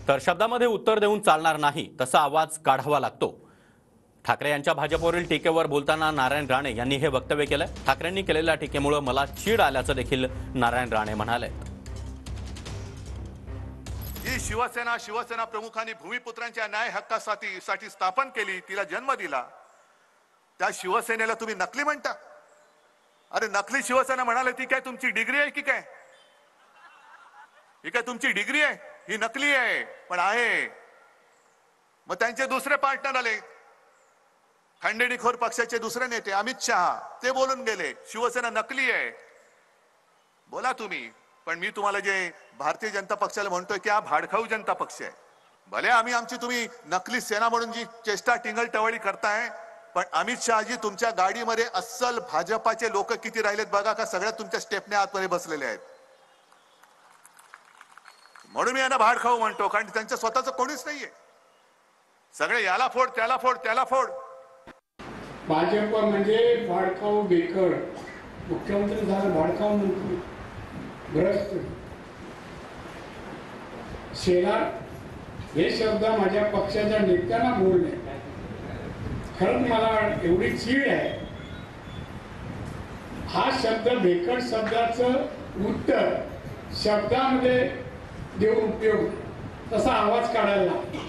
तर शब्दामध्ये उत्तर देऊन चालणार नाही तसा आवाज काढावा लागतो। ठाकरे यांच्या भाजपवरील टीकेवर बोलताना नारायण राणे यांनी हे वक्तव्य केलं। ठाकरेंनी केलेल्या टीकेमुळे मला चीड आल्याचं देखील नारायण राणे म्हणाले। ही शिवसेना प्रमुखांनी भूमिपुत्रांच्या न्याय हक्कासाठी स्थापन केली, तिला जन्म दिला। त्या शिवसेनेला तुम्ही नकली म्हणता? अरे नकली शिवसेना म्हणाले ती काय तुमची डिग्री आहे की काय? ही काय तुमची डिग्री आहे? ही नकली आहे पण आहे। मग त्यांचे दुसरे पार्टनर आले, खंडेडीखोर पक्षाचे दुसरे नेते अमित शहा, ते बोलून गेले शिवसेना नकली आहे। बोला तुम्ही, पण मी तुम्हाला जे भारतीय जनता पक्षाला म्हणतोय की हा भाडखाऊ जनता पक्ष आहे। भले आमची तुम्ही नकली सेना म्हणून जी चेष्टा टिंगल टवळी करताय, पण अमित शहाजी तुमच्या गाडीमध्ये अस्सल भाजपाचे लोक किती राहिलेत बघा का? सगळ्यात तुमच्या स्टेपने आतमध्ये बसलेले आहेत। म्हणून मी यांना भाडखाऊ म्हणतो, कारण त्यांचं स्वतःचं कोणीच नाहीये। सगळे याला फोड त्याला फोड त्याला फोड। भाजप म्हणजे भाडखाऊ बेकड, मुख्यमंत्री झालं भाडखाऊ मंत्री, भ्रष्ट, सेना, हे शब्द माझ्या पक्षाच्या नेत्यांना बोलले। खरंच मला एवढी चीड आहे। हा शब्द बेकड शब्दाचं उत्तर शब्दामध्ये देऊन उपयोग, तसा आवाज काढायला लागतो।